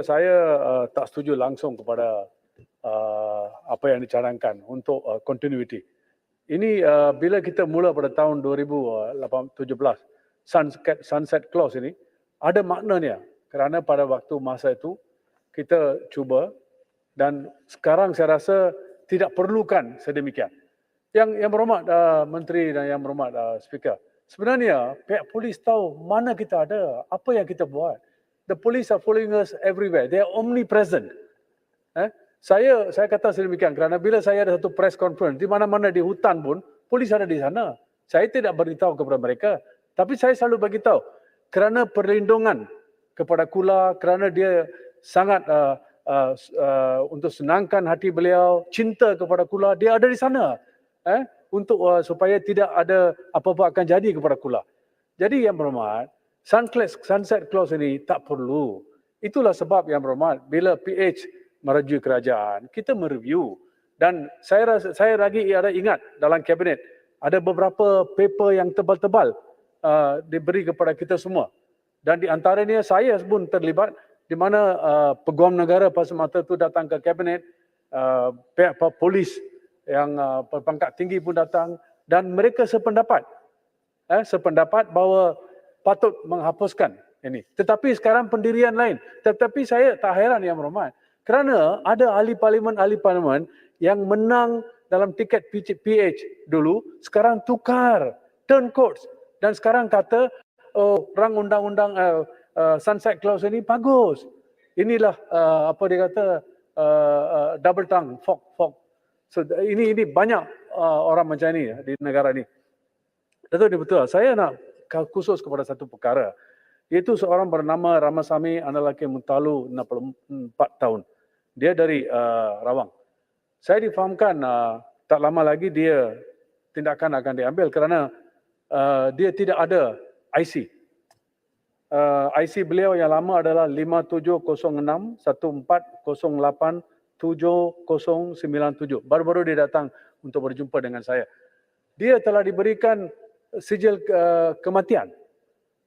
Saya tak setuju langsung kepada apa yang dicanangkan untuk continuity. Ini bila kita mula pada tahun 2017, sunset clause ini ada maknanya kerana pada waktu masa itu kita cuba dan sekarang saya rasa tidak perlukan sedemikian. Yang berhormat Menteri dan yang berhormat Speaker, sebenarnya pihak polis tahu mana kita ada, apa yang kita buat. The police are following us everywhere. They are omnipresent. Saya kata sedemikian kerana bila saya ada satu press conference di mana-mana di hutan pun, polis ada di sana. Saya tidak beritahu kepada mereka, tapi saya selalu bagi tahu kerana perlindungan kepada Kula, kerana dia sangat untuk senangkan hati beliau, cinta kepada Kula, dia ada di sana untuk supaya tidak ada apa-apa akan jadi kepada Kula. Jadi yang berhormat, sunset clause ini tak perlu. Itulah sebab yang berhormat, bila PH meraju kerajaan, kita mereview. Dan saya lagi ada ingat dalam kabinet, ada beberapa paper yang tebal-tebal diberi kepada kita semua. Dan di antaranya saya pun terlibat, di mana peguam negara pada masa itu datang ke kabinet, pihak polis yang berpangkat tinggi pun datang, dan mereka sependapat bahawa patut menghapuskan ini. Tetapi sekarang pendirian lain. Tetapi saya tak heran yang berhormat, kerana ada ahli parlimen yang menang dalam tiket PH dulu, sekarang tukar, turn course. Dan sekarang kata, rang undang-undang sunset clause ini bagus. Inilah apa dia kata, double tongue, fork. So ini banyak orang macam ini di negara ini. Itu betul. Saya nak khusus kepada satu perkara, iaitu seorang bernama Ramasamy Analake Muntalu, 64 tahun. Dia dari Rawang. Saya difahamkan tak lama lagi dia tindakan akan diambil kerana dia tidak ada IC. IC beliau yang lama adalah 5706 1408 7097. Baru-baru dia datang untuk berjumpa dengan saya. Dia telah diberikan sijil kematian.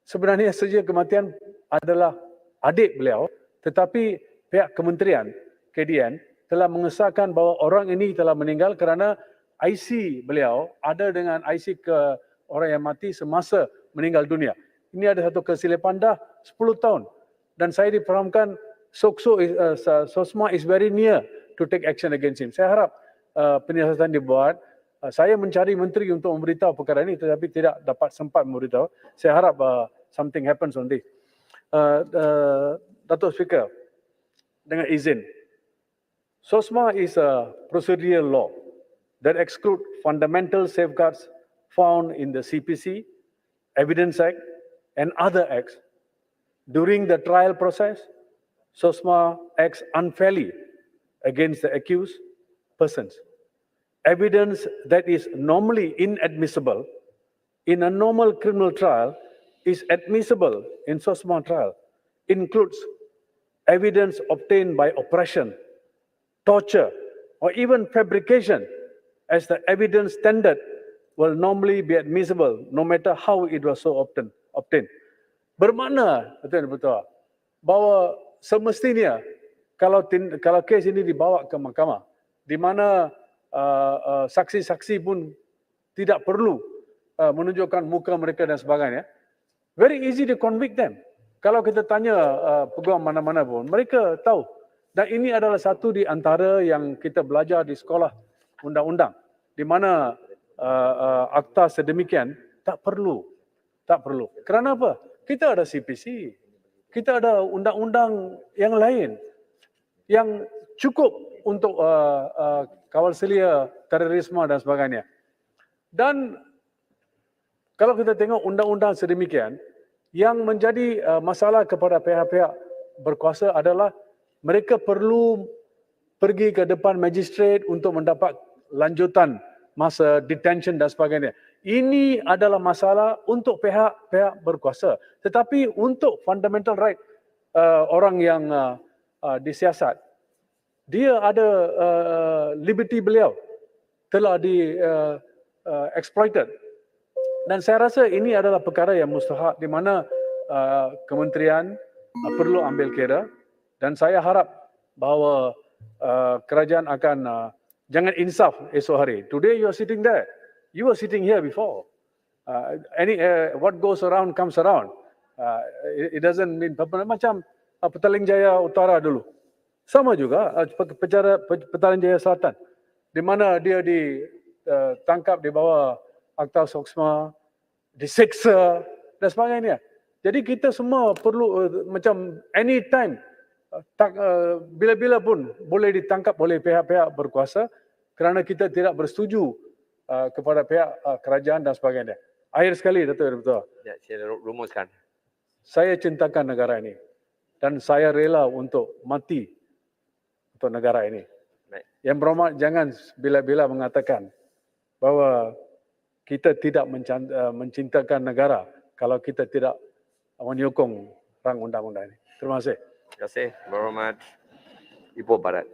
Sebenarnya sijil kematian adalah adik beliau, tetapi pihak kementerian KDN telah mengesahkan bahawa orang ini telah meninggal kerana IC beliau ada dengan IC ke orang yang mati semasa meninggal dunia. Ini ada satu kesilapan dah 10 tahun. Dan saya difahamkan SOSMA is very near to take action against him. Saya harap penyiasatan dibuat. Saya mencari menteri untuk memberitahu perkara ini tetapi tidak dapat sempat memberitahu. Saya harap something happens on this. Datuk Speaker, dengan izin, SOSMA is a procedural law that exclude fundamental safeguards found in the CPC, Evidence Act, and other acts. During the trial process, SOSMA acts unfairly against the accused persons. Evidence that is normally inadmissible in a normal criminal trial is admissible in SOSMA trial. Includes evidence obtained by oppression, torture, or even fabrication, as the evidence standard will normally be admissible no matter how it was so obtained. Bermakna betul bahawa semestinya kalau kes ini dibawa ke mahkamah, di mana saksi-saksi pun tidak perlu menunjukkan muka mereka dan sebagainya, very easy to convict them. Kalau kita tanya peguam mana-mana pun, mereka tahu. Dan ini adalah satu di antara yang kita belajar di sekolah undang-undang, di mana akta sedemikian tak perlu. Kerana apa? Kita ada CPC, kita ada undang-undang yang lain yang cukup untuk kawal selia terorisme dan sebagainya. Dan kalau kita tengok undang-undang sedemikian, yang menjadi masalah kepada pihak-pihak berkuasa adalah mereka perlu pergi ke depan magistrate untuk mendapat lanjutan masa detention dan sebagainya. Ini adalah masalah untuk pihak-pihak berkuasa. Tetapi untuk fundamental right orang yang disiasat, dia ada liberty beliau telah di exploited. Dan saya rasa ini adalah perkara yang mustahak di mana kementerian perlu ambil kira Dan saya harap bahawa kerajaan akan jangan insaf esok hari. Today you are sitting there. You were sitting here before. What goes around comes around. It doesn't mean macam Petaling Jaya Utara dulu. Sama juga Petaling Jaya Selatan, di mana dia ditangkap di bawah Akta Soksma, diseksa dan sebagainya. Jadi kita semua perlu macam anytime, bila-bila pun boleh ditangkap oleh pihak-pihak berkuasa kerana kita tidak bersetuju kepada pihak kerajaan dan sebagainya. Akhir sekali, Datuk Ketua. Ya, saya rumuskan. Saya cintakan negara ini dan saya rela untuk mati untuk negara ini. Baik. Yang berhormat jangan bila-bila mengatakan bahawa kita tidak mencintakan negara kalau kita tidak menyokong rang undang-undang ini. Terima kasih. Terima kasih, Berhormat Ipoh Barat.